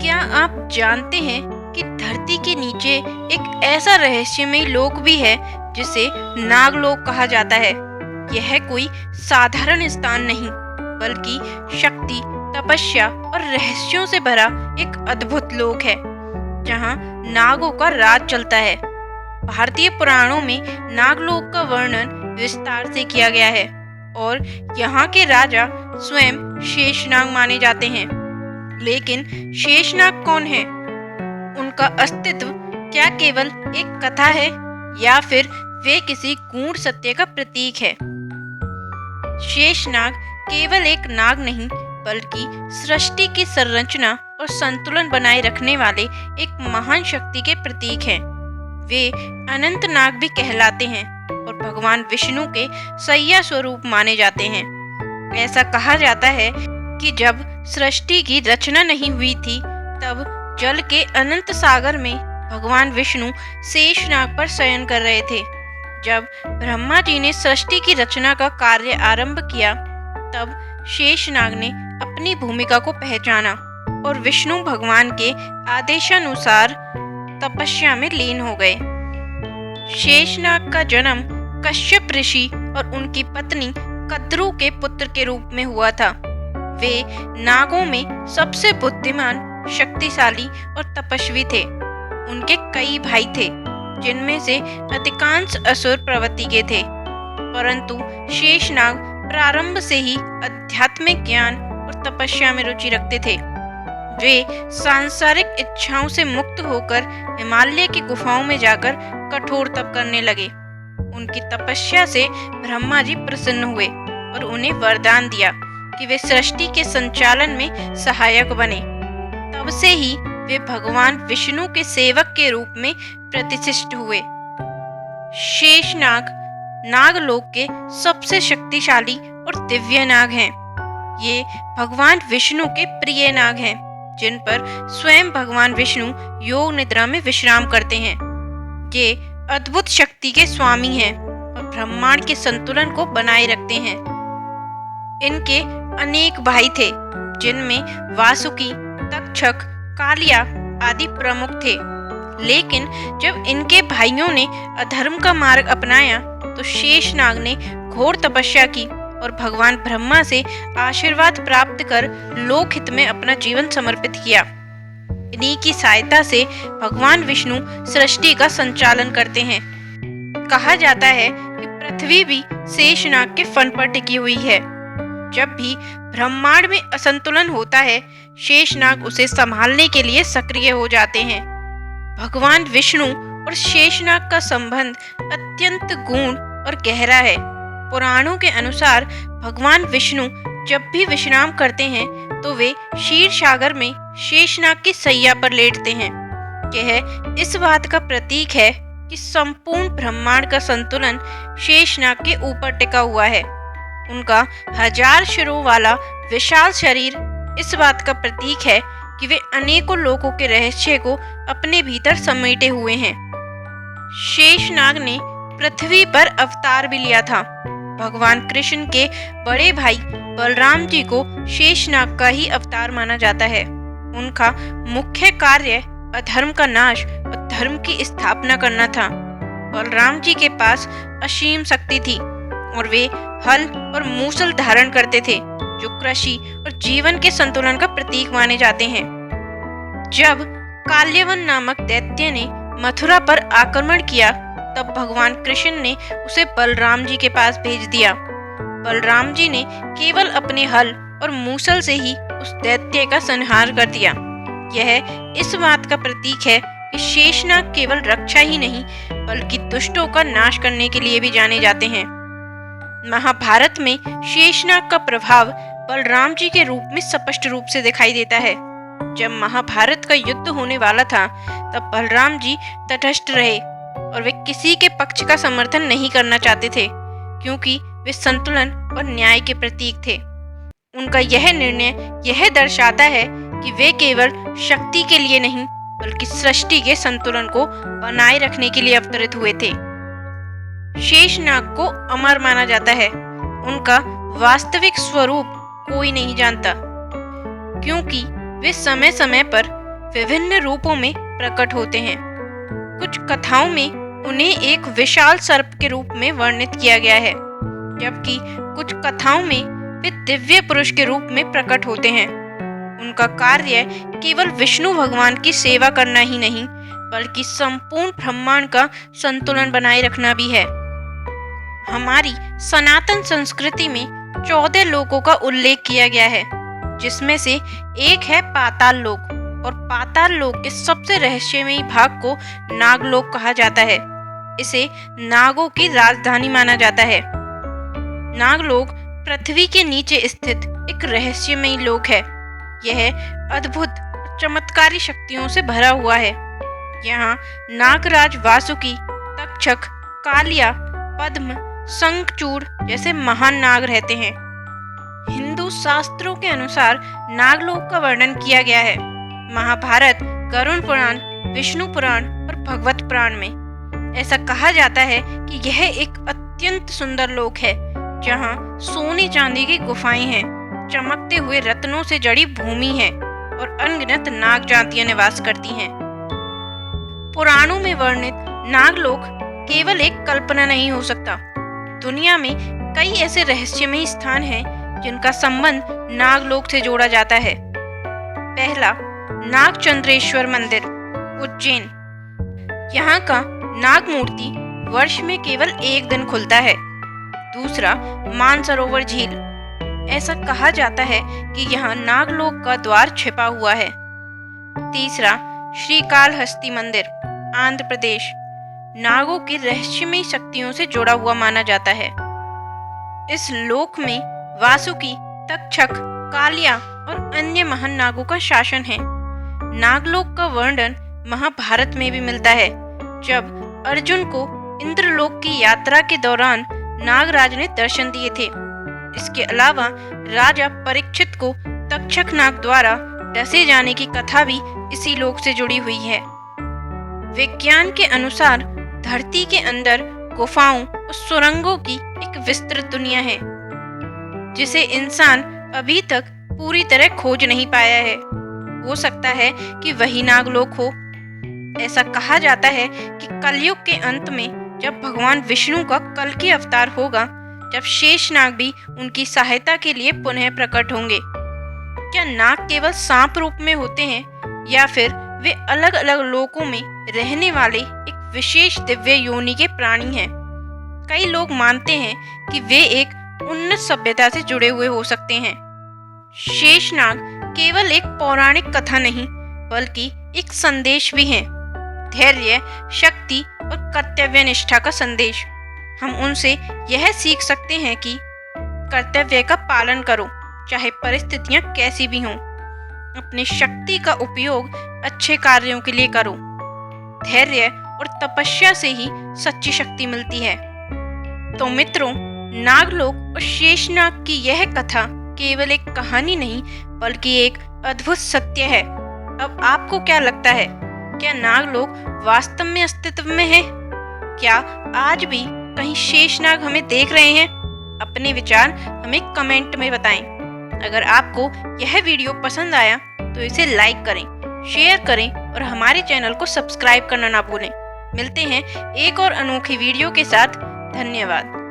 क्या आप जानते हैं कि धरती के नीचे एक ऐसा रहस्यमय लोक भी है जिसे नागलोक कहा जाता है। यह कोई साधारण स्थान नहीं, बल्कि शक्ति, तपस्या और रहस्यों से भरा एक अद्भुत लोक है जहाँ नागों का राज चलता है। भारतीय पुराणों में नागलोक का वर्णन विस्तार से किया गया है और यहाँ के राजा स्वयं शेषनाग माने जाते हैं। लेकिन शेषनाग कौन है? उनका अस्तित्व क्या केवल एक कथा है या फिर वे किसी गूढ़ सत्य का प्रतीक है? शेषनाग केवल एक नाग नहीं, बल्कि सृष्टि की संरचना और संतुलन बनाए रखने वाले एक महान शक्ति के प्रतीक हैं। वे अनंत नाग भी कहलाते हैं और भगवान विष्णु के सैया स्वरूप माने जाते हैं। ऐसा कहा जाता है कि जब सृष्टि की रचना नहीं हुई थी, तब जल के अनंत सागर में भगवान विष्णु शेषनाग पर शयन कर रहे थे। जब ब्रह्मा जी ने सृष्टि की रचना का कार्य आरंभ किया, तब शेषनाग ने अपनी भूमिका को पहचाना और विष्णु भगवान के आदेशानुसार तपस्या में लीन हो गए। शेषनाग का जन्म कश्यप ऋषि और उनकी पत्नी कद्रु के पुत्र के रूप में हुआ था। वे नागों में सबसे बुद्धिमान, शक्तिशाली और तपस्वी थे। उनके कई भाई थे, जिनमें से अधिकांश असुर प्रवृत्ति के थे, परंतु शेषनाग प्रारंभ से ही आध्यात्मिक ज्ञान और तपस्या में रुचि रखते थे। वे सांसारिक इच्छाओं से मुक्त होकर हिमालय की गुफाओं में जाकर कठोर तप करने लगे। उनकी तपस्या से ब्रह्मा जी प्रसन्न हुए और उन्हें वरदान दिया कि वे सृष्टि के संचालन में सहायक बने। तब से ही वे भगवान विष्णु के सेवक के रूप में प्रतिष्ठित हुए। शेषनाग नागलोक के सबसे शक्तिशाली और दिव्य नाग हैं। ये भगवान विष्णु के प्रिय नाग हैं, जिन पर स्वयं भगवान विष्णु योग निद्रा में विश्राम करते हैं। ये अद्भुत शक्ति के स्वामी हैं और ब्रह्मांड के संतुलन को बनाए रखते हैं। इनके अनेक भाई थे, जिनमें वासुकी, तक्षक, कालिया आदि प्रमुख थे। लेकिन जब इनके भाइयों ने अधर्म का मार्ग अपनाया, तो शेषनाग ने घोर तपस्या की और भगवान ब्रह्मा से आशीर्वाद प्राप्त कर लोकहित में अपना जीवन समर्पित किया। इन्हीं की सहायता से भगवान विष्णु सृष्टि का संचालन करते हैं। कहा जाता है कि पृथ्वी भी शेषनाग के फन पर टिकी हुई है। जब भी ब्रह्मांड में असंतुलन होता है, शेषनाग उसे संभालने के लिए सक्रिय हो जाते हैं। भगवान विष्णु और शेषनाग का संबंध अत्यंत गूढ़ और गहरा है। पुराणों के अनुसार भगवान विष्णु जब भी विश्राम करते हैं, तो वे क्षीर सागर में शेषनाग की सैया पर लेटते हैं। यह इस बात का प्रतीक है कि संपूर्ण ब्रह्मांड का संतुलन शेषनाग के ऊपर टिका हुआ है। उनका 1000 सिरों वाला विशाल शरीर इस बात का प्रतीक है कि वे अनेकों लोगों के रहस्य को अपने भीतर समेटे हुए हैं। शेषनाग ने पृथ्वी पर अवतार भी लिया था। भगवान कृष्ण के बड़े भाई बलराम जी को शेषनाग का ही अवतार माना जाता है। उनका मुख्य कार्य अधर्म का नाश और धर्म की स्थापना करना था। बलराम जी के पास असीम शक्ति थी और वे हल और मूसल धारण करते थे, जो कृषि और जीवन के संतुलन का प्रतीक माने जाते हैं। जब काल्यवन नामक दैत्य ने मथुरा पर आक्रमण किया, तब भगवान कृष्ण ने उसे बलराम जी के पास भेज दिया। बलराम जी ने केवल अपने हल और मूसल से ही उस दैत्य का संहार कर दिया। यह इस बात का प्रतीक है कि शेषनाग केवल रक्षा ही नहीं, बल्कि दुष्टों का नाश करने के लिए भी जाने जाते हैं। महाभारत में शेषनाग का प्रभाव बलराम जी के रूप में स्पष्ट रूप से दिखाई देता है। जब महाभारत का युद्ध होने वाला था, तब बलराम जी तटस्थ रहे और वे किसी के पक्ष का समर्थन नहीं करना चाहते थे, क्योंकि वे संतुलन और न्याय के प्रतीक थे। उनका यह निर्णय यह दर्शाता है कि वे केवल शक्ति के लिए नहीं, बल्कि सृष्टि के संतुलन को बनाए रखने के लिए अवतरित हुए थे। शेषनाग को अमर माना जाता है। उनका वास्तविक स्वरूप कोई नहीं जानता, क्योंकि वे समय समय पर विभिन्न रूपों में प्रकट होते हैं। कुछ कथाओं में उन्हें एक विशाल सर्प के रूप में वर्णित किया गया है, जबकि कुछ कथाओं में वे दिव्य पुरुष के रूप में प्रकट होते हैं। उनका कार्य केवल विष्णु भगवान की सेवा करना ही नहीं, बल्कि संपूर्ण ब्रह्मांड का संतुलन बनाए रखना भी है। हमारी सनातन संस्कृति में 14 लोकों का उल्लेख किया गया है, जिसमें से एक है पाताल लोक, और पाताल लोक के सबसे रहस्यमयी भाग को नागलोक कहा जाता है। इसे नागों की राजधानी माना जाता है। नागलोक पृथ्वी के नीचे स्थित एक रहस्यमयी लोक है। यह अद्भुत चमत्कारी शक्तियों से भरा हुआ है। यहाँ नागराज वासुकी, तक्षक, कालिया, पद्म, शंखचूड़ जैसे महान नाग रहते हैं। हिंदू शास्त्रों के अनुसार नागलोक का वर्णन किया गया है महाभारत, गरुड़ पुराण, विष्णु पुराण और भगवत पुराण में। ऐसा कहा जाता है कि यह एक अत्यंत सुंदर लोक है, जहाँ सोने चांदी की गुफाएं हैं, चमकते हुए रत्नों से जड़ी भूमि है और अनगिनत नाग जातियां निवास करती हैं। पुराणों में वर्णित नागलोक केवल एक कल्पना नहीं हो सकता। दुनिया में कई ऐसे रहस्यमयी स्थान हैं जिनका संबंध नागलोक से जोड़ा जाता है। पहला, नागचंद्रेश्वर मंदिर, उज्जैन। यहाँ का नाग मूर्ति वर्ष में केवल एक दिन खुलता है। दूसरा, मानसरोवर झील। ऐसा कहा जाता है कि यहाँ नागलोक का द्वार छिपा हुआ है। तीसरा, श्रीकालहस्ती मंदिर, आंध्र प्रदेश। नागों की रहस्यमयी शक्तियों से जुड़ा हुआ माना जाता है। इस लोक में वासुकी, तक्षक, कालिया और अन्य महान नागों का शासन है। नागलोक का वर्णन महाभारत में भी मिलता है, जब अर्जुन को इंद्रलोक की यात्रा के दौरान नागराज ने दर्शन दिए थे। इसके अलावा राजा परीक्षित को तक्षक नाग द्वारा डसे जाने की कथा भी इसी लोक से जुड़ी हुई है। विज्ञान के अनुसार धरती के अंदर गुफाओं और सुरंगों की एक विस्तृत दुनिया है, जिसे इंसान अभी तक पूरी तरह खोज नहीं पाया है। हो सकता है कि वही नागलोक हो। ऐसा कहा जाता है कि कलयुग के अंत में जब भगवान विष्णु का कल्कि अवतार होगा, जब शेषनाग भी उनकी सहायता के लिए पुनः प्रकट होंगे। क्या नाग केवल सांप रूप में होते हैं, या फिर वे अलग अलग लोकों में रहने वाले एक विशेष दिव्य योनि के प्राणी हैं? कई लोग मानते हैं कि वे एक उन्नत सभ्यता से जुड़े हुए हो सकते हैं। शेषनाग केवल एक पौराणिक कथा नहीं, बल्कि एक संदेश भी है। धैर्य, शक्ति और कर्तव्य निष्ठा का संदेश। हम उनसे यह सीख सकते हैं कि कर्तव्य का पालन करो, चाहे परिस्थितियां कैसी भी हों। अपनी शक्ति का उपयोग अच्छे कार्यों के लिए करो। धैर्य और तपस्या से ही सच्ची शक्ति मिलती है। तो मित्रों, नागलोक और शेषनाग की यह कथा केवल एक कहानी नहीं, बल्कि एक अद्भुत सत्य है। अब आपको क्या लगता है? क्या नागलोक वास्तव में अस्तित्व में है? क्या आज भी कहीं शेषनाग हमें देख रहे हैं? अपने विचार हमें कमेंट में बताएं। अगर आपको यह वीडियो पसंद आया तो इसे लाइक करें, शेयर करें और हमारे चैनल को सब्सक्राइब करना ना भूलें। मिलते हैं एक और अनोखी वीडियो के साथ। धन्यवाद।